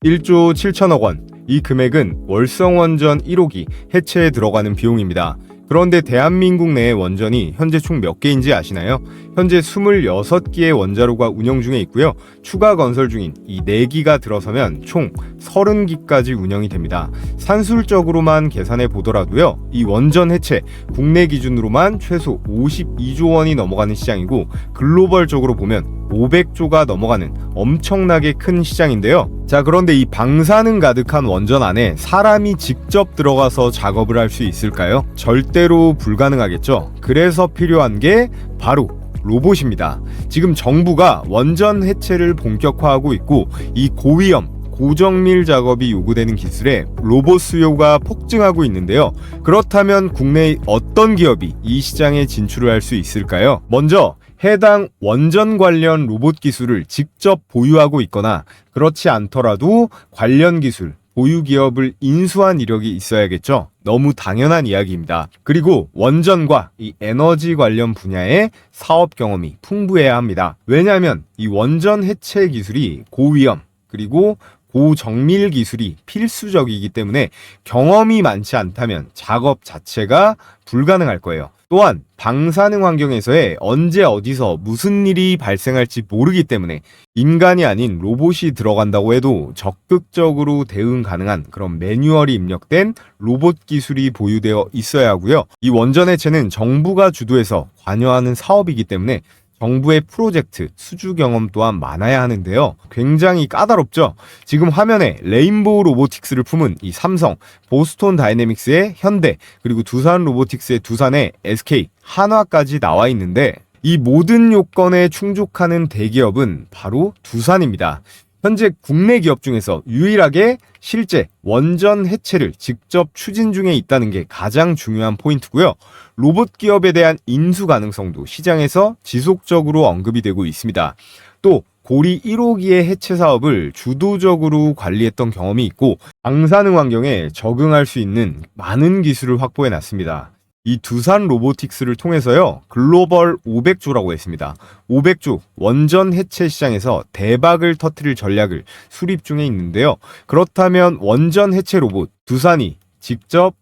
1조 7천억 원. 이 금액은 월성원전 1호기 해체에 들어가는 비용입니다. 그런데 대한민국 내의 원전이 현재 총 몇 개인지 아시나요? 현재 26기의 원자로가 운영 중에 있고요. 추가 건설 중인 이 4기가 들어서면 총 30기까지 운영이 됩니다. 산술적으로만 계산해 보더라도요. 이 원전 해체 국내 기준으로만 최소 52조 원이 넘어가는 시장이고 글로벌적으로 보면 500조가 넘어가는 엄청나게 큰 시장인데요. 자, 그런데 이 방사능 가득한 원전 안에 사람이 직접 들어가서 작업을 할 수 있을까요? 절대로 불가능하겠죠. 그래서 필요한 게 바로 로봇입니다. 지금 정부가 원전 해체를 본격화하고 있고 이 고위험 고정밀 작업이 요구되는 기술에 로봇 수요가 폭증하고 있는데요. 그렇다면 국내의 어떤 기업이 이 시장에 진출을 할 수 있을까요? 먼저 해당 원전 관련 로봇 기술을 직접 보유하고 있거나 그렇지 않더라도 관련 기술 보유 기업을 인수한 이력이 있어야겠죠. 너무 당연한 이야기입니다. 그리고 원전과 이 에너지 관련 분야의 사업 경험이 풍부해야 합니다. 왜냐하면 이 원전 해체 기술이 고위험 그리고 고정밀 기술이 필수적이기 때문에 경험이 많지 않다면 작업 자체가 불가능할 거예요. 또한 방사능 환경에서의 언제 어디서 무슨 일이 발생할지 모르기 때문에 인간이 아닌 로봇이 들어간다고 해도 적극적으로 대응 가능한 그런 매뉴얼이 입력된 로봇 기술이 보유되어 있어야 하고요. 이 원전 해체는 정부가 주도해서 관여하는 사업이기 때문에 정부의 프로젝트, 수주 경험 또한 많아야 하는데요. 굉장히 까다롭죠? 지금 화면에 레인보우 로보틱스를 품은 이 삼성, 보스톤 다이내믹스의 현대, 그리고 두산 로보틱스의 두산의 SK, 한화까지 나와 있는데 이 모든 요건에 충족하는 대기업은 바로 두산입니다. 현재 국내 기업 중에서 유일하게 실제 원전 해체를 직접 추진 중에 있다는 게 가장 중요한 포인트고요. 로봇 기업에 대한 인수 가능성도 시장에서 지속적으로 언급이 되고 있습니다. 또 고리 1호기의 해체 사업을 주도적으로 관리했던 경험이 있고 방사능 환경에 적응할 수 있는 많은 기술을 확보해 놨습니다. 이 두산 로보틱스를 통해서요 글로벌 500조라고 했습니다. 500조 원전 해체 시장에서 대박을 터뜨릴 전략을 수립 중에 있는데요. 그렇다면 원전 해체 로봇 두산이 직접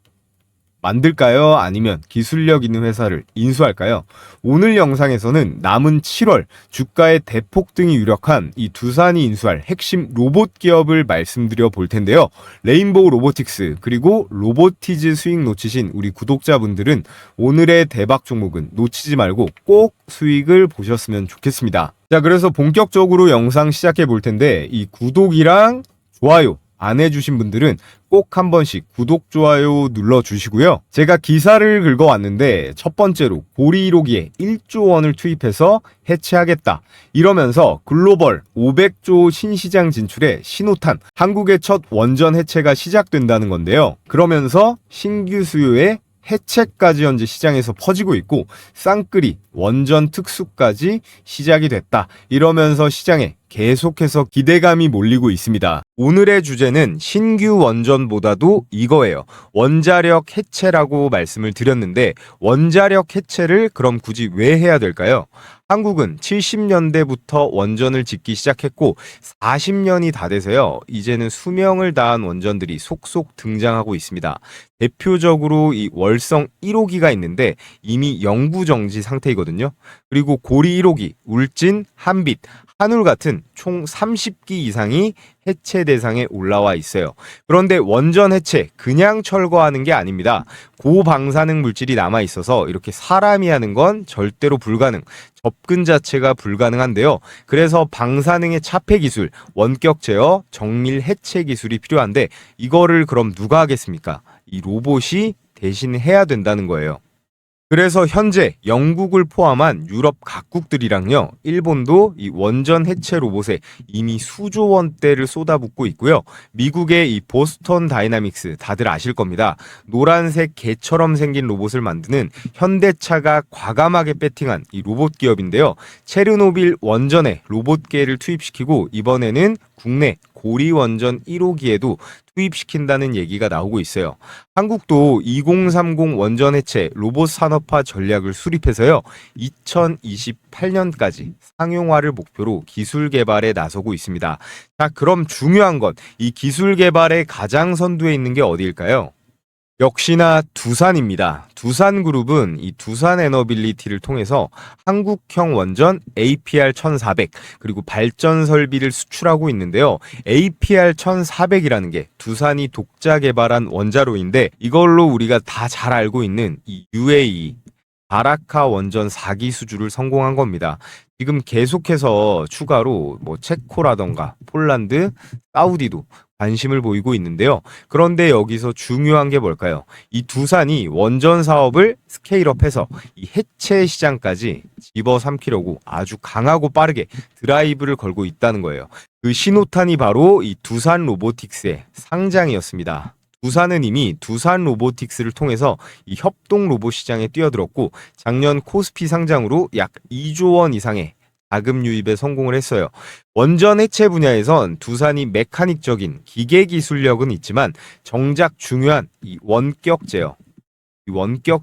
만들까요? 아니면 기술력 있는 회사를 인수할까요? 오늘 영상에서는 남은 7월 주가의 대폭등이 유력한 이 두산이 인수할 핵심 로봇 기업을 말씀드려 볼 텐데요. 레인보우 로보틱스 그리고 로보티즈 수익 놓치신 우리 구독자분들은 오늘의 대박 종목은 놓치지 말고 꼭 수익을 보셨으면 좋겠습니다. 자, 그래서 본격적으로 영상 시작해 볼 텐데 이 구독이랑 좋아요 안 해주신 분들은 꼭 한 번씩 구독, 좋아요 눌러주시고요. 제가 기사를 긁어왔는데 첫 번째로 고리 1호기에 1조 원을 투입해서 해체하겠다. 이러면서 글로벌 500조 신시장 진출에 신호탄, 한국의 첫 원전 해체가 시작된다는 건데요. 그러면서 신규 수요의 해체까지 현재 시장에서 퍼지고 있고 쌍끌이 원전 특수까지 시작이 됐다. 이러면서 시장에 계속해서 기대감이 몰리고 있습니다. 오늘의 주제는 신규 원전보다도 이거예요. 원자력 해체라고 말씀을 드렸는데 원자력 해체를 그럼 굳이 왜 해야 될까요? 한국은 70년대부터 원전을 짓기 시작했고 40년이 다 돼서요. 이제는 수명을 다한 원전들이 속속 등장하고 있습니다. 대표적으로 이 월성 1호기가 있는데 이미 영구정지 상태이거든요. 그리고 고리 1호기, 울진, 한빛, 한울 같은 총 30기 이상이 해체 대상에 올라와 있어요. 그런데 원전 해체 그냥 철거하는 게 아닙니다. 고방사능 물질이 남아 있어서 이렇게 사람이 하는 건 절대로 불가능. 접근 자체가 불가능한데요. 그래서 방사능의 차폐 기술, 원격 제어, 정밀 해체 기술이 필요한데 이거를 그럼 누가 하겠습니까? 이 로봇이 대신 해야 된다는 거예요. 그래서 현재 영국을 포함한 유럽 각국들이랑요, 일본도 이 원전 해체 로봇에 이미 수조 원대를 쏟아붓고 있고요. 미국의 이 보스턴 다이나믹스 다들 아실 겁니다. 노란색 개처럼 생긴 로봇을 만드는 현대차가 과감하게 배팅한 이 로봇 기업인데요. 체르노빌 원전에 로봇계를 투입시키고 이번에는 국내 고리 원전 1호기에도 투입시킨다는 얘기가 나오고 있어요. 한국도 2030 원전 해체 로봇 산업화 전략을 수립해서요. 2028년까지 상용화를 목표로 기술 개발에 나서고 있습니다. 자, 그럼 중요한 건 이 기술 개발의 가장 선두에 있는 게 어디일까요? 역시나 두산입니다. 두산그룹은 이 두산에너빌리티를 통해서 한국형 원전 APR-1400 그리고 발전 설비를 수출하고 있는데요. APR-1400이라는 게 두산이 독자 개발한 원자로인데 이걸로 우리가 다 잘 알고 있는 이 UAE 바라카 원전 4기 수주를 성공한 겁니다. 지금 계속해서 추가로 체코라던가 폴란드, 사우디도 관심을 보이고 있는데요. 그런데 여기서 중요한 게 뭘까요? 이 두산이 원전 사업을 스케일업해서 이 해체 시장까지 집어삼키려고 아주 강하고 빠르게 드라이브를 걸고 있다는 거예요. 그 신호탄이 바로 이 두산 로보틱스의 상장이었습니다. 두산은 이미 두산 로보틱스를 통해서 이 협동 로봇 시장에 뛰어들었고 작년 코스피 상장으로 약 2조 원 이상의 자금 유입에 성공을 했어요. 원전 해체 분야에선 두산이 메카닉적인 기계 기술력은 있지만 정작 중요한 이 원격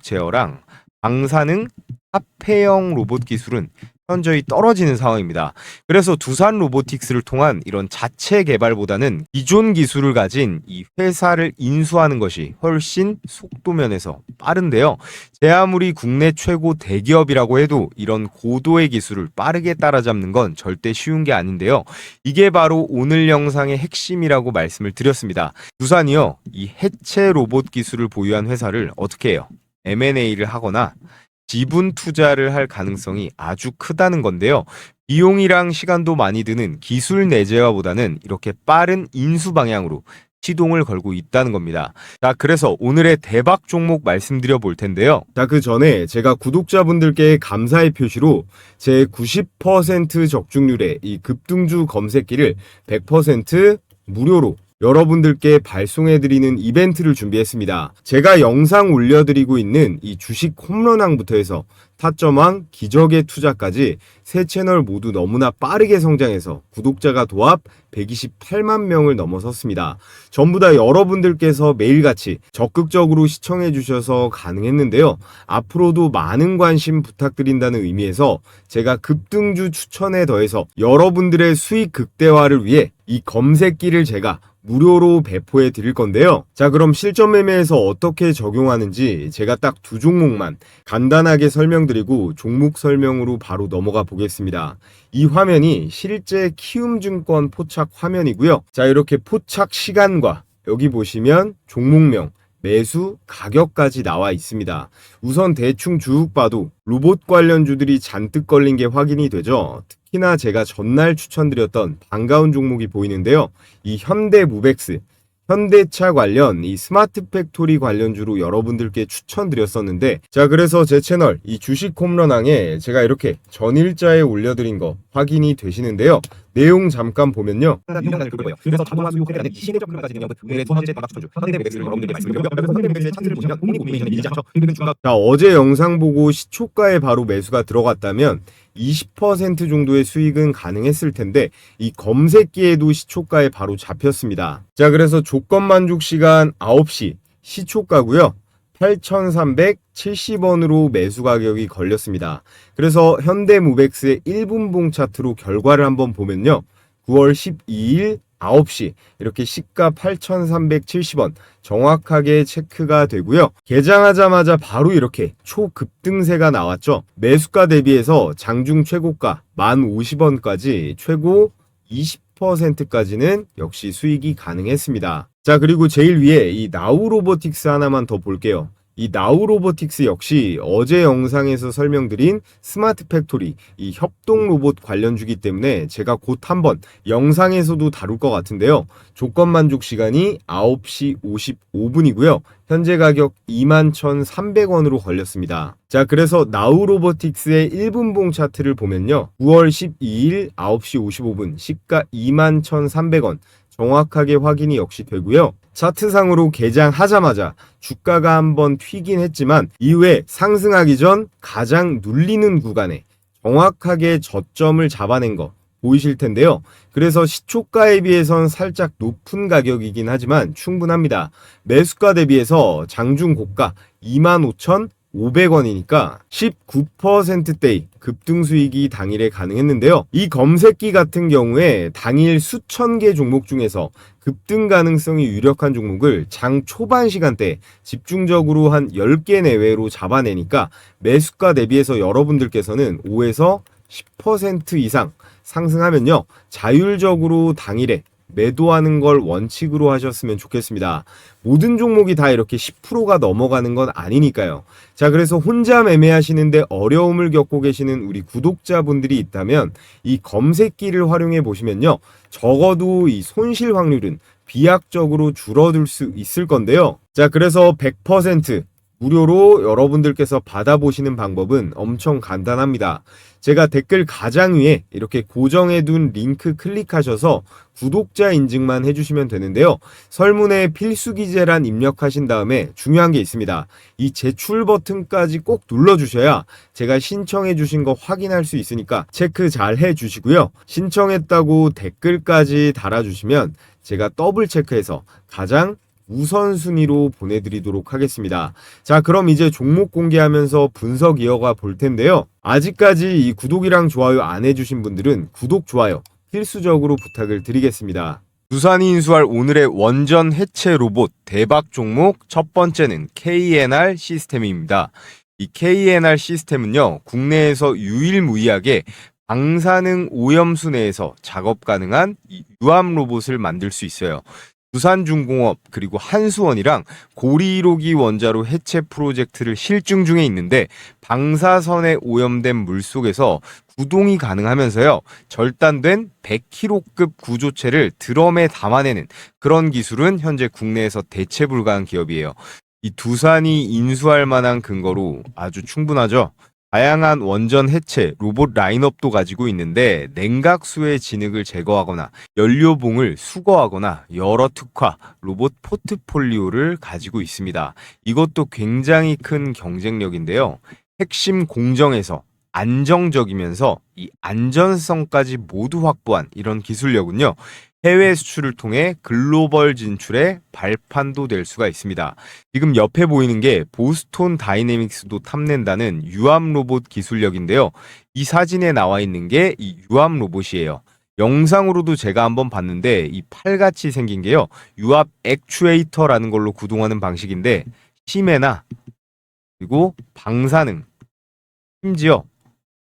제어랑 방사능 합폐형 로봇 기술은 현저히 떨어지는 상황입니다. 그래서 두산 로보틱스를 통한 이런 자체 개발보다는 기존 기술을 가진 이 회사를 인수하는 것이 훨씬 속도면에서 빠른데요. 제 아무리 국내 최고 대기업이라고 해도 이런 고도의 기술을 빠르게 따라잡는 건 절대 쉬운 게 아닌데요. 이게 바로 오늘 영상의 핵심이라고 말씀을 드렸습니다. 두산이요, 이 해체 로봇 기술을 보유한 회사를 어떻게 해요? M&A를 하거나 지분 투자를 할 가능성이 아주 크다는 건데요. 비용이랑 시간도 많이 드는 기술 내재화보다는 이렇게 빠른 인수 방향으로 시동을 걸고 있다는 겁니다. 자, 그래서 오늘의 대박 종목 말씀드려 볼 텐데요. 자, 그 전에 제가 구독자분들께 감사의 표시로 제 90% 적중률의 이 급등주 검색기를 100% 무료로 여러분들께 발송해드리는 이벤트를 준비했습니다. 제가 영상 올려드리고 있는 이 주식 홈런왕부터 해서 타점왕, 기적의 투자까지 세 채널 모두 너무나 빠르게 성장해서 구독자가 도합 128만 명을 넘어섰습니다. 전부 다 여러분들께서 매일같이 적극적으로 시청해 주셔서 가능했는데요. 앞으로도 많은 관심 부탁드린다는 의미에서 제가 급등주 추천에 더해서 여러분들의 수익 극대화를 위해 이 검색기를 제가 무료로 배포해 드릴 건데요. 자, 그럼 실전 매매에서 어떻게 적용하는지 제가 딱 두 종목만 간단하게 설명드리고 종목 설명으로 바로 넘어가 보겠습니다. 이 화면이 실제 키움증권 포착 화면이고요. 자, 이렇게 포착 시간과 여기 보시면 종목명, 매수, 가격까지 나와 있습니다. 우선 대충 쭉 봐도 로봇 관련주들이 잔뜩 걸린 게 확인이 되죠. 특히나 제가 전날 추천드렸던 반가운 종목이 보이는데요. 이 현대무벡스, 현대차 관련 이 스마트 팩토리 관련주로 여러분들께 추천드렸었는데, 자, 그래서 제 채널 이 주식 홈런왕에 제가 이렇게 전일자에 올려드린 거 확인이 되시는데요. 내용 잠깐 보면요. 그래서 자동화 수요 회계라는 이 시대적 흐름을 가지는 오늘의 두 번째 대박 추천주 현대무벡스를 여러분들께 말씀드리고요. 현대무벡스의 차트를 보시면 국민고민이션의 일자처 중각. 자, 어제 영상 보고 시초가에 바로 매수가 들어갔다면 20% 정도의 수익은 가능했을 텐데 이 검색기에도 시초가에 바로 잡혔습니다. 자, 그래서 조건 만족 시간 9시 시초가고요. 8,370원으로 매수 가격이 걸렸습니다. 그래서 현대무벡스의 1분봉 차트로 결과를 한번 보면요. 9월 12일 9시 이렇게 시가 8,370원 정확하게 체크가 되고요. 개장하자마자 바로 이렇게 초급등세가 나왔죠. 매수가 대비해서 장중 최고가 1,050원까지 최고 20%까지는 역시 수익이 가능했습니다. 자, 그리고 제일 위에 이 나우로보틱스 하나만 더 볼게요. 이 나우로보틱스 역시 어제 영상에서 설명드린 스마트 팩토리, 이 협동 로봇 관련주기 때문에 제가 곧 한번 영상에서도 다룰 것 같은데요. 조건 만족 시간이 9시 55분이고요. 현재 가격 21,300원으로 걸렸습니다. 자, 그래서 나우로보틱스의 1분봉 차트를 보면요. 9월 12일 9시 55분 시가 21,300원 정확하게 확인이 역시 되고요. 차트상으로 개장하자마자 주가가 한번 튀긴 했지만 이후에 상승하기 전 가장 눌리는 구간에 정확하게 저점을 잡아낸 거 보이실 텐데요. 그래서 시초가에 비해선 살짝 높은 가격이긴 하지만 충분합니다. 매수가 대비해서 장중 고가 25,500원이니까 19%대의 급등 수익이 당일에 가능했는데요. 이 검색기 같은 경우에 당일 수천 개 종목 중에서 급등 가능성이 유력한 종목을 장 초반 시간대 집중적으로 한 10개 내외로 잡아내니까 매수가 대비해서 여러분들께서는 5에서 10% 이상 상승하면요, 자율적으로 당일에 매도하는 걸 원칙으로 하셨으면 좋겠습니다. 모든 종목이 다 이렇게 10%가 넘어가는 건 아니니까요. 자, 그래서 혼자 매매하시는데 어려움을 겪고 계시는 우리 구독자분들이 있다면 이 검색기를 활용해 보시면요, 적어도 이 손실 확률은 비약적으로 줄어들 수 있을 건데요. 자, 그래서 100% 무료로 여러분들께서 받아보시는 방법은 엄청 간단합니다. 제가 댓글 가장 위에 이렇게 고정해둔 링크 클릭하셔서 구독자 인증만 해주시면 되는데요. 설문에 필수 기재란 입력하신 다음에 중요한 게 있습니다. 이 제출 버튼까지 꼭 눌러주셔야 제가 신청해 주신 거 확인할 수 있으니까 체크 잘 해주시고요. 신청했다고 댓글까지 달아주시면 제가 더블 체크해서 가장 우선순위로 보내드리도록 하겠습니다. 자, 그럼 이제 종목 공개하면서 분석 이어가 볼 텐데요. 아직까지 이 구독이랑 좋아요 안 해주신 분들은 구독, 좋아요 필수적으로 부탁을 드리겠습니다. 두산이 인수할 오늘의 원전 해체 로봇 대박 종목 첫 번째는 KNR 시스템입니다. 이 KNR 시스템은요, 국내에서 유일무이하게 방사능 오염수 내에서 작업 가능한 이 유압 로봇을 만들 수 있어요. 두산중공업 그리고 한수원이랑 고리 1호기 원자로 해체 프로젝트를 실증 중에 있는데, 방사선에 오염된 물속에서 구동이 가능하면서요, 절단된 100kg급 구조체를 드럼에 담아내는 그런 기술은 현재 국내에서 대체 불가한 기업이에요. 이 두산이 인수할 만한 근거로 아주 충분하죠. 다양한 원전 해체 로봇 라인업도 가지고 있는데, 냉각수의 진흙을 제거하거나 연료봉을 수거하거나 여러 특화 로봇 포트폴리오를 가지고 있습니다. 이것도 굉장히 큰 경쟁력인데요. 핵심 공정에서 안정적이면서 이 안전성까지 모두 확보한 이런 기술력은요, 해외 수출을 통해 글로벌 진출의 발판도 될 수가 있습니다. 지금 옆에 보이는 게 보스톤 다이내믹스도 탐낸다는 유압 로봇 기술력인데요. 이 사진에 나와 있는 게 이 유압 로봇이에요. 영상으로도 제가 한번 봤는데 이 팔같이 생긴 게요, 유압 액추에이터라는 걸로 구동하는 방식인데, 심해나 그리고 방사능, 심지어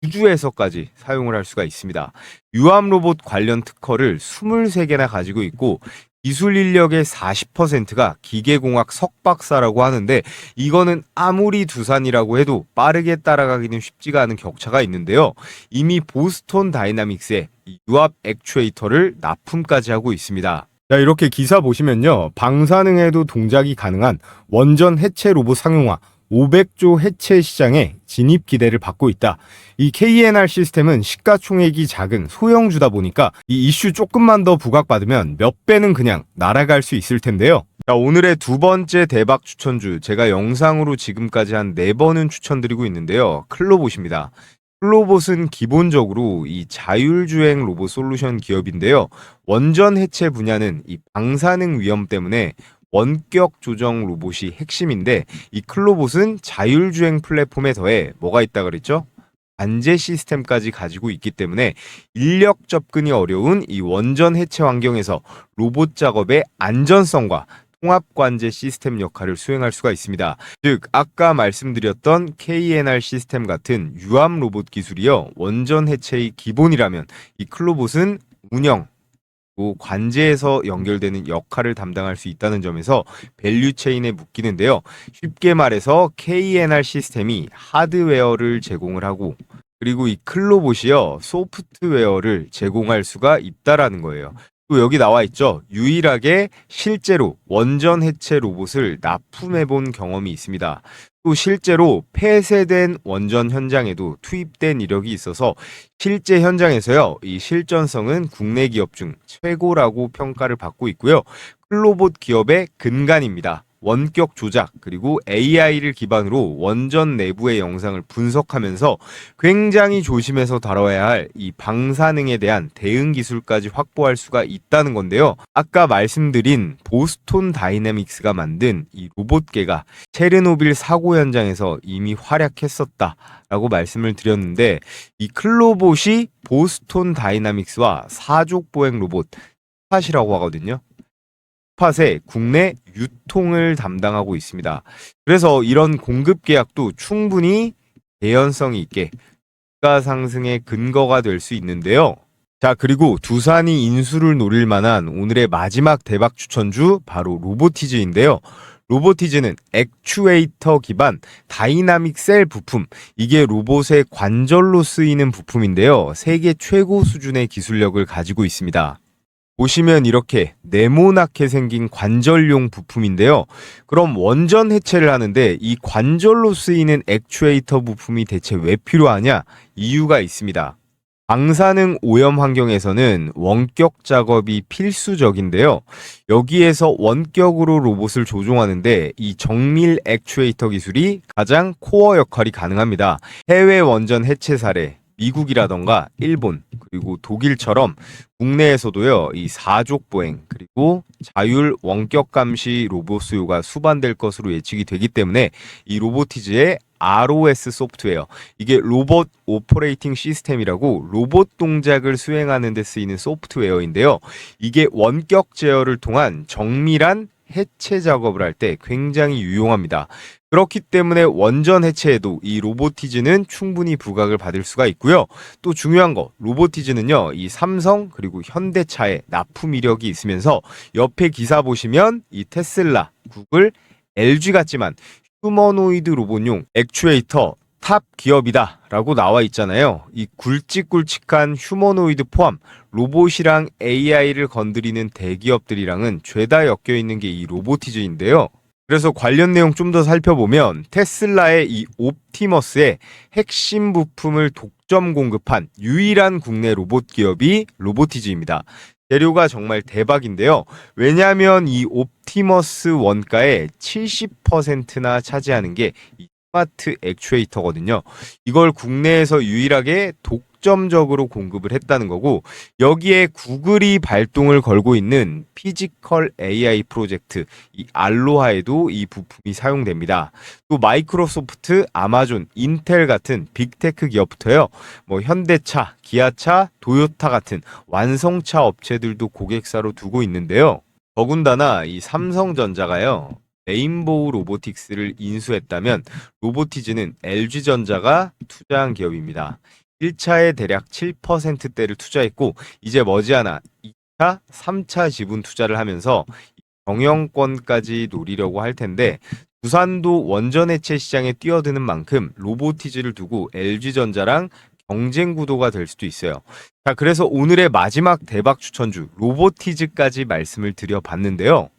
우주에서까지 사용을 할 수가 있습니다. 유압 로봇 관련 특허를 23개나 가지고 있고, 기술 인력의 40%가 기계공학 석박사라고 하는데, 이거는 아무리 두산이라고 해도 빠르게 따라가기는 쉽지가 않은 격차가 있는데요. 이미 보스톤 다이나믹스에 유압 액추에이터를 납품까지 하고 있습니다. 자, 이렇게 기사 보시면요, 방사능에도 동작이 가능한 원전 해체 로봇 상용화 500조 해체 시장에 진입 기대를 받고 있다. 이 KNR 시스템은 시가총액이 작은 소형주다 보니까 이 이슈 조금만 더 부각받으면 몇 배는 그냥 날아갈 수 있을 텐데요. 자, 오늘의 두 번째 대박 추천주, 제가 영상으로 지금까지 한 4번은 추천드리고 있는데요. 클로봇입니다. 클로봇은 기본적으로 이 자율주행 로봇 솔루션 기업인데요. 원전 해체 분야는 이 방사능 위험 때문에 원격 조정 로봇이 핵심인데, 이 클로봇은 자율주행 플랫폼에 더해 뭐가 있다 그랬죠? 관제 시스템까지 가지고 있기 때문에 인력 접근이 어려운 이 원전 해체 환경에서 로봇 작업의 안전성과 통합 관제 시스템 역할을 수행할 수가 있습니다. 즉, 아까 말씀드렸던 KNR 시스템 같은 유압 로봇 기술이요, 원전 해체의 기본이라면 이 클로봇은 운영, 관제에서 연결되는 역할을 담당할 수 있다는 점에서 밸류체인에 묶이는데요. 쉽게 말해서 KNR 시스템이 하드웨어를 제공을 하고, 그리고 이 클로봇이요, 소프트웨어를 제공할 수가 있다라는 거예요. 또 여기 나와 있죠. 유일하게 실제로 원전 해체 로봇을 납품해 본 경험이 있습니다. 또 실제로 폐쇄된 원전 현장에도 투입된 이력이 있어서 실제 현장에서요, 이 실전성은 국내 기업 중 최고라고 평가를 받고 있고요. 클로봇 기업의 근간입니다. 원격 조작 그리고 AI를 기반으로 원전 내부의 영상을 분석하면서 굉장히 조심해서 다뤄야 할 이 방사능에 대한 대응 기술까지 확보할 수가 있다는 건데요. 아까 말씀드린 보스톤 다이내믹스가 만든 이 로봇계가 체르노빌 사고 현장에서 이미 활약했었다라고 말씀을 드렸는데, 이 클로봇이 보스톤 다이나믹스와 사족 보행 로봇 스팟이라고 하거든요. 스팟의 국내 유통을 담당하고 있습니다. 그래서 이런 공급 계약도 충분히 개연성이 있게 주가 상승의 근거가 될 수 있는데요. 자, 그리고 두산이 인수를 노릴 만한 오늘의 마지막 대박 추천주 바로 로보티즈인데요. 로보티즈는 액추에이터 기반 다이나믹 셀 부품, 이게 로봇의 관절로 쓰이는 부품인데요. 세계 최고 수준의 기술력을 가지고 있습니다. 보시면 이렇게 네모나게 생긴 관절용 부품인데요. 그럼 원전 해체를 하는데 이 관절로 쓰이는 액추에이터 부품이 대체 왜 필요하냐? 이유가 있습니다. 방사능 오염 환경에서는 원격 작업이 필수적인데요. 여기에서 원격으로 로봇을 조종하는데 이 정밀 액추에이터 기술이 가장 코어 역할이 가능합니다. 해외 원전 해체 사례, 미국이라던가 일본 그리고 독일처럼 국내에서도요, 이 사족 보행 그리고 자율 원격 감시 로봇 수요가 수반될 것으로 예측이 되기 때문에 이 로보티즈의 ROS 소프트웨어, 이게 로봇 오퍼레이팅 시스템이라고 로봇 동작을 수행하는 데 쓰이는 소프트웨어인데요. 이게 원격 제어를 통한 정밀한 해체 작업을 할 때 굉장히 유용합니다. 그렇기 때문에 원전 해체에도 이 로보티즈는 충분히 부각을 받을 수가 있고요. 또 중요한 거, 로보티즈는요, 이 삼성 그리고 현대차에 납품 이력이 있으면서 옆에 기사 보시면 이 테슬라, 구글, LG 같지만 휴머노이드 로봇용 액추에이터 탑 기업이다 라고 나와 있잖아요. 이 굵직굵직한 휴머노이드 포함 로봇이랑 AI를 건드리는 대기업들이랑은 죄다 엮여 있는 게 이 로보티즈인데요. 그래서 관련 내용 좀 더 살펴보면 테슬라의 이 옵티머스의 핵심 부품을 독점 공급한 유일한 국내 로봇 기업이 로보티즈입니다. 재료가 정말 대박인데요. 왜냐하면 이 옵티머스 원가의 70%나 차지하는 게 이 스마트 액추에이터거든요. 이걸 국내에서 유일하게 독점적으로 공급을 했다는 거고, 여기에 구글이 발동을 걸고 있는 피지컬 AI 프로젝트 이 알로하에도 이 부품이 사용됩니다. 또 마이크로소프트, 아마존, 인텔 같은 빅테크 기업부터요, 뭐 현대차, 기아차, 도요타 같은 완성차 업체들도 고객사로 두고 있는데요. 더군다나 이 삼성전자가요, 레인보우 로보틱스를 인수했다면 로보티즈는 LG전자가 투자한 기업입니다. 1차에 대략 7%대를 투자했고 이제 머지않아 2차, 3차 지분 투자를 하면서 경영권까지 노리려고 할 텐데, 두산도 원전 해체 시장에 뛰어드는 만큼 로보티즈를 두고 LG전자랑 경쟁 구도가 될 수도 있어요. 자, 그래서 오늘의 마지막 대박 추천주 로보티즈까지 말씀을 드려봤는데요.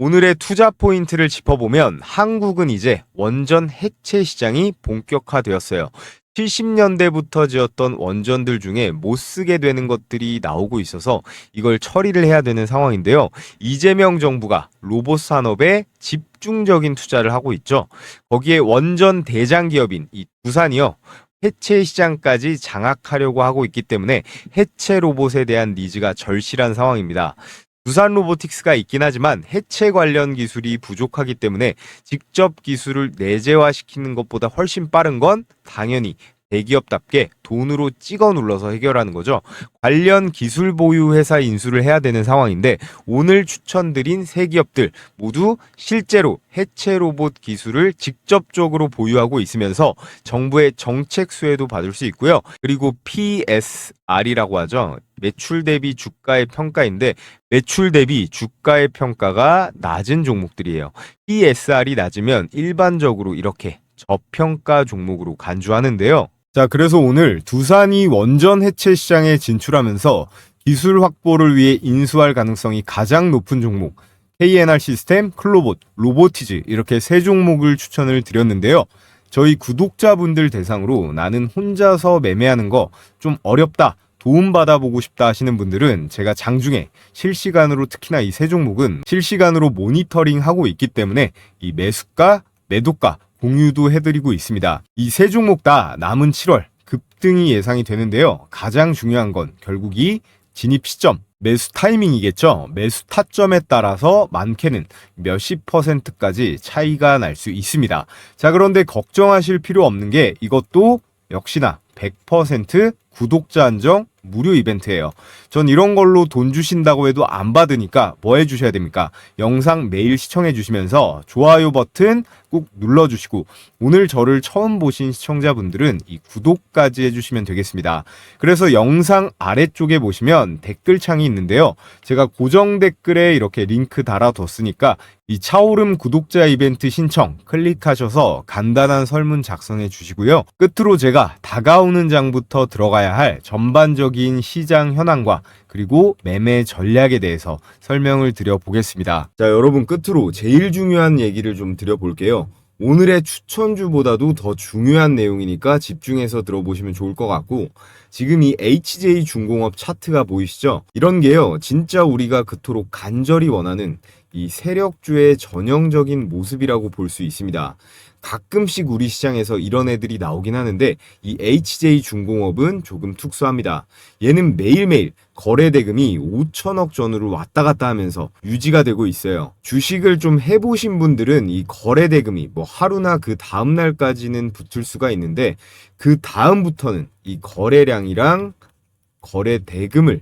오늘의 투자 포인트를 짚어보면 한국은 이제 원전 해체 시장이 본격화되었어요. 70년대부터 지었던 원전들 중에 못 쓰게 되는 것들이 나오고 있어서 이걸 처리를 해야 되는 상황인데요. 이재명 정부가 로봇 산업에 집중적인 투자를 하고 있죠. 거기에 원전 대장 기업인 이 두산이요, 해체 시장까지 장악하려고 하고 있기 때문에 해체 로봇에 대한 니즈가 절실한 상황입니다. 두산 로보틱스가 있긴 하지만 해체 관련 기술이 부족하기 때문에 직접 기술을 내재화시키는 것보다 훨씬 빠른 건 당연히 대기업답게 돈으로 찍어 눌러서 해결하는 거죠. 관련 기술 보유 회사 인수를 해야 되는 상황인데, 오늘 추천드린 세 기업들 모두 실제로 해체 로봇 기술을 직접적으로 보유하고 있으면서 정부의 정책 수혜도 받을 수 있고요. 그리고 PSR이라고 하죠. 매출 대비 주가의 평가인데, 매출 대비 주가의 평가가 낮은 종목들이에요. PSR이 낮으면 일반적으로 이렇게 저평가 종목으로 간주하는데요. 자, 그래서 오늘 두산이 원전 해체 시장에 진출하면서 기술 확보를 위해 인수할 가능성이 가장 높은 종목, KNR 시스템, 클로봇, 로보티즈, 이렇게 세 종목을 추천을 드렸는데요. 저희 구독자분들 대상으로 나는 혼자서 매매하는 거 좀 어렵다, 도움받아보고 싶다 하시는 분들은 제가 장중에 실시간으로, 특히나 이 세 종목은 실시간으로 모니터링하고 있기 때문에 이 매수가, 매도가 공유도 해드리고 있습니다. 이 세 종목 다 남은 7월 급등이 예상이 되는데요. 가장 중요한 건 결국 이 진입 시점, 매수 타이밍이겠죠. 매수 타점에 따라서 많게는 몇십 %까지 차이가 날 수 있습니다. 자, 그런데 걱정하실 필요 없는 게 이것도 역시나 100% 구독자 한정 무료 이벤트예요. 전 이런 걸로 돈 주신다고 해도 안 받으니까 뭐 해주셔야 됩니까? 영상 매일 시청해 주시면서 좋아요 버튼 꾹 눌러주시고, 오늘 저를 처음 보신 시청자분들은 이 구독까지 해주시면 되겠습니다. 그래서 영상 아래쪽에 보시면 댓글창이 있는데요. 제가 고정 댓글에 이렇게 링크 달아뒀으니까 이 차오름 구독자 이벤트 신청 클릭하셔서 간단한 설문 작성해 주시고요. 끝으로 제가 다가오는 장부터 들어가야 할 전반적인 시장 현황과 그리고 매매 전략에 대해서 설명을 드려보겠습니다. 자, 여러분, 끝으로 제일 중요한 얘기를 좀 드려볼게요. 오늘의 추천주보다도 더 중요한 내용이니까 집중해서 들어보시면 좋을 것 같고, 지금 이 HJ중공업 차트가 보이시죠? 이런 게요, 진짜 우리가 그토록 간절히 원하는 이 세력주의 전형적인 모습이라고 볼 수 있습니다. 가끔씩 우리 시장에서 이런 애들이 나오긴 하는데 이 HJ중공업은 조금 특수합니다. 얘는 매일매일 거래 대금이 5천억 전후로 왔다 갔다 하면서 유지가 되고 있어요. 주식을 좀 해보신 분들은 이 거래 대금이 뭐 하루나 그 다음 날까지는 붙을 수가 있는데 그 다음부터는 이 거래량이랑 거래 대금을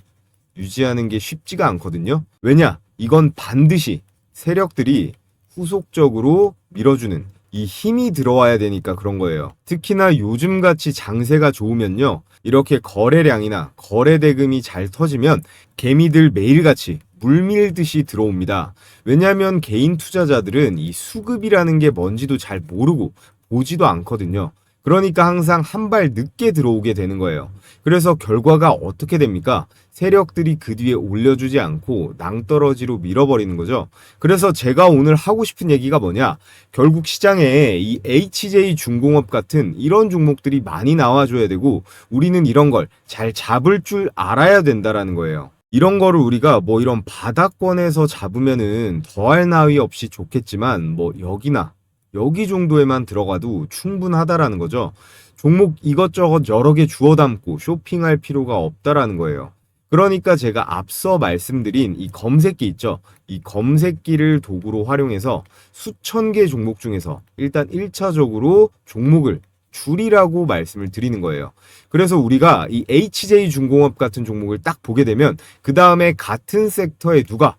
유지하는 게 쉽지가 않거든요. 왜냐? 이건 반드시 세력들이 후속적으로 밀어주는 이 힘이 들어와야 되니까 그런 거예요. 특히나 요즘같이 장세가 좋으면요, 이렇게 거래량이나 거래 대금이 잘 터지면 개미들 매일같이 물밀듯이 들어옵니다. 왜냐하면 개인 투자자들은 이 수급이라는 게 뭔지도 잘 모르고 보지도 않거든요. 그러니까 항상 한 발 늦게 들어오게 되는 거예요. 그래서 결과가 어떻게 됩니까? 세력들이 그 뒤에 올려주지 않고 낭떠러지로 밀어버리는 거죠. 그래서 제가 오늘 하고 싶은 얘기가 뭐냐? 결국 시장에 이 HJ중공업 같은 이런 종목들이 많이 나와줘야 되고, 우리는 이런 걸 잘 잡을 줄 알아야 된다라는 거예요. 이런 거를 우리가 뭐 이런 바닥권에서 잡으면은 더할 나위 없이 좋겠지만 뭐 여기나 여기 정도에만 들어가도 충분하다라는 거죠. 종목 이것저것 여러 개 주워 담고 쇼핑할 필요가 없다라는 거예요. 그러니까 제가 앞서 말씀드린 이 검색기 있죠. 이 검색기를 도구로 활용해서 수천 개 종목 중에서 일단 1차적으로 종목을 줄이라고 말씀을 드리는 거예요. 그래서 우리가 이 HJ중공업 같은 종목을 딱 보게 되면 그 다음에 같은 섹터에 누가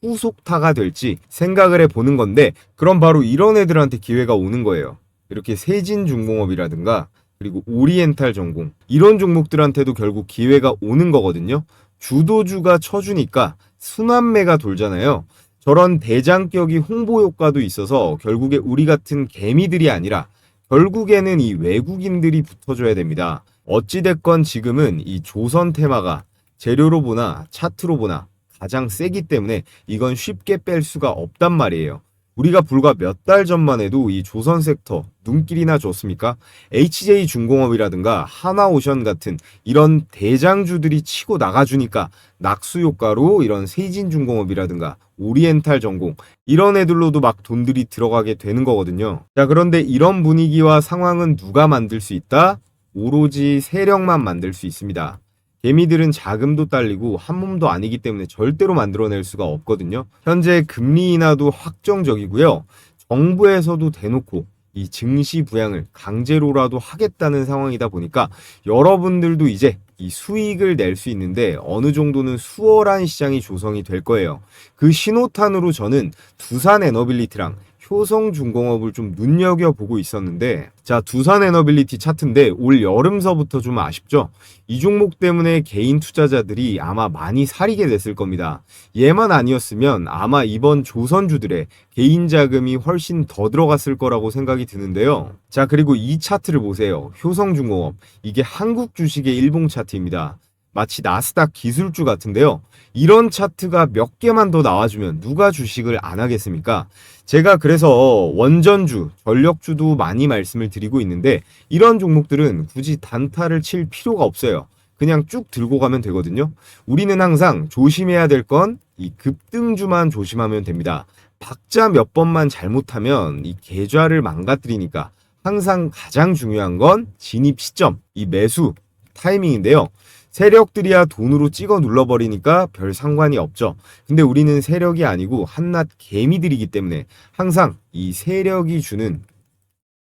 후속타가 될지 생각을 해보는 건데, 그럼 바로 이런 애들한테 기회가 오는 거예요. 이렇게 세진중공업이라든가 그리고 오리엔탈전공, 이런 종목들한테도 결국 기회가 오는 거거든요. 주도주가 쳐주니까 순환매가 돌잖아요. 저런 대장격이 홍보 효과도 있어서 결국에 우리 같은 개미들이 아니라 결국에는 이 외국인들이 붙어줘야 됩니다. 어찌됐건 지금은 이 조선 테마가 재료로 보나 차트로 보나 가장 세기 때문에 이건 쉽게 뺄 수가 없단 말이에요. 우리가 불과 몇 달 전만 해도 이 조선 섹터 눈길이나 줬습니까? HJ중공업이라든가 하나오션 같은 이런 대장주들이 치고 나가주니까 낙수 효과로 이런 세진중공업이라든가 오리엔탈전공, 이런 애들로도 막 돈들이 들어가게 되는 거거든요. 자, 그런데 이런 분위기와 상황은 누가 만들 수 있다? 오로지 세력만 만들 수 있습니다. 개미들은 자금도 딸리고 한 몸도 아니기 때문에 절대로 만들어낼 수가 없거든요. 현재 금리 인하도 확정적이고요. 정부에서도 대놓고 이 증시 부양을 강제로라도 하겠다는 상황이다 보니까 여러분들도 이제 이 수익을 낼 수 있는데 어느 정도는 수월한 시장이 조성이 될 거예요. 그 신호탄으로 저는 두산에너빌리티랑 효성중공업을 좀 눈여겨보고 있었는데, 자, 두산에너빌리티 차트인데 올 여름서부터 좀 아쉽죠? 이 종목 때문에 개인 투자자들이 아마 많이 사리게 됐을 겁니다. 얘만 아니었으면 아마 이번 조선주들의 개인 자금이 훨씬 더 들어갔을 거라고 생각이 드는데요. 자, 그리고 이 차트를 보세요. 효성중공업, 이게 한국 주식의 일봉 차트입니다. 마치 나스닥 기술주 같은데요. 이런 차트가 몇 개만 더 나와주면 누가 주식을 안 하겠습니까? 제가 그래서 원전주, 전력주도 많이 말씀을 드리고 있는데 이런 종목들은 굳이 단타를 칠 필요가 없어요. 그냥 쭉 들고 가면 되거든요. 우리는 항상 조심해야 될 건 이 급등주만 조심하면 됩니다. 박자 몇 번만 잘못하면 이 계좌를 망가뜨리니까 항상 가장 중요한 건 진입 시점, 이 매수 타이밍인데요. 세력들이야 돈으로 찍어 눌러버리니까 별 상관이 없죠. 근데 우리는 세력이 아니고 한낱 개미들이기 때문에 항상 이 세력이 주는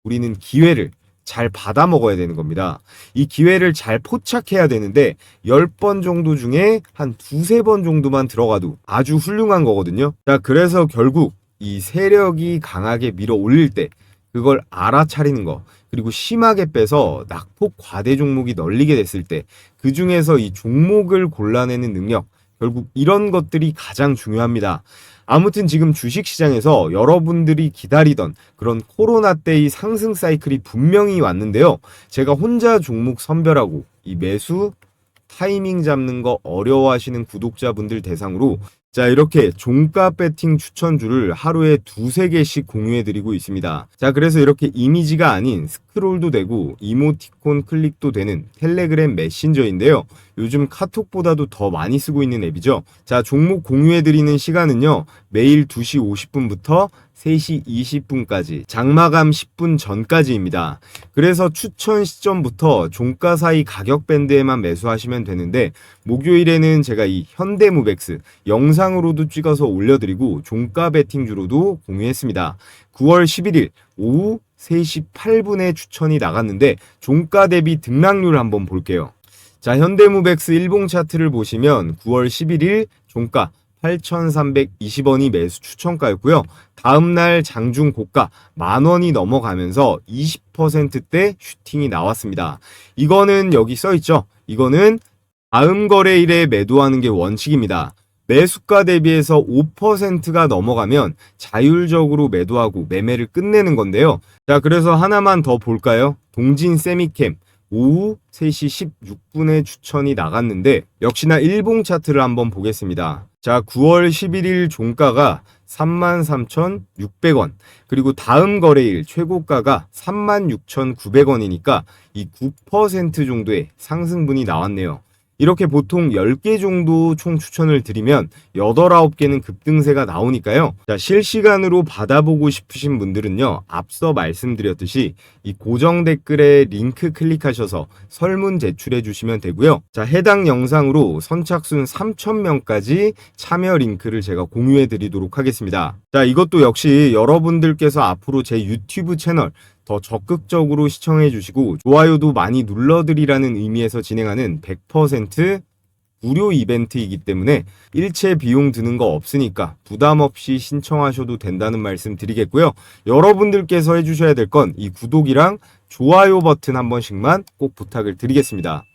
우리는 기회를 잘 받아 먹어야 되는 겁니다. 이 기회를 잘 포착해야 되는데 10번 정도 중에 한 두세 번 정도만 들어가도 아주 훌륭한 거거든요. 자, 그래서 결국 이 세력이 강하게 밀어 올릴 때 그걸 알아차리는 거, 그리고 심하게 빼서 낙폭 과대 종목이 널리게 됐을 때 그 중에서 이 종목을 골라내는 능력, 결국 이런 것들이 가장 중요합니다. 아무튼 지금 주식시장에서 여러분들이 기다리던 그런 코로나 때의 상승 사이클이 분명히 왔는데요. 제가 혼자 종목 선별하고 이 매수 타이밍 잡는 거 어려워하시는 구독자분들 대상으로 자, 이렇게 종가 배팅 추천주를 하루에 두세 개씩 공유해드리고 있습니다. 자, 그래서 이렇게 이미지가 아닌 스크롤도 되고 이모티콘 클릭도 되는 텔레그램 메신저인데요. 요즘 카톡보다도 더 많이 쓰고 있는 앱이죠. 자, 종목 공유해드리는 시간은요. 매일 2시 50분부터 3시 20분까지 장마감 10분 전까지입니다. 그래서 추천 시점부터 종가 사이 가격 밴드에만 매수하시면 되는데 목요일에는 제가 이 현대무백스 영상으로도 찍어서 올려드리고 종가 베팅주로도 공유했습니다. 9월 11일 오후 3시 8분에 추천이 나갔는데 종가 대비 등락률 한번 볼게요. 자, 현대무백스 일봉 차트를 보시면 9월 11일 종가 8,320원이 매수 추천가였고요. 다음날 장중 고가 만원이 넘어가면서 20%대 슈팅이 나왔습니다. 이거는 여기 써있죠. 이거는 다음 거래일에 매도하는 게 원칙입니다. 매수가 대비해서 5%가 넘어가면 자율적으로 매도하고 매매를 끝내는 건데요. 자, 그래서 하나만 더 볼까요? 동진 세미캠 오후 3시 16분에 추천이 나갔는데 역시나 일봉 차트를 한번 보겠습니다. 자, 9월 11일 종가가 33,600원, 그리고 다음 거래일 최고가가 36,900원이니까 이 9% 정도의 상승분이 나왔네요. 이렇게 보통 10개 정도 총 추천을 드리면 8, 9개는 급등세가 나오니까요. 자, 실시간으로 받아보고 싶으신 분들은요. 앞서 말씀드렸듯이 이 고정 댓글에 링크 클릭하셔서 설문 제출해 주시면 되고요. 자, 해당 영상으로 선착순 3,000명까지 참여 링크를 제가 공유해 드리도록 하겠습니다. 자, 이것도 역시 여러분들께서 앞으로 제 유튜브 채널 더 적극적으로 시청해 주시고 좋아요도 많이 눌러드리라는 의미에서 진행하는 100% 무료 이벤트이기 때문에 일체 비용 드는 거 없으니까 부담 없이 신청하셔도 된다는 말씀 드리겠고요. 여러분들께서 해주셔야 될 건 이 구독이랑 좋아요 버튼 한 번씩만 꼭 부탁을 드리겠습니다.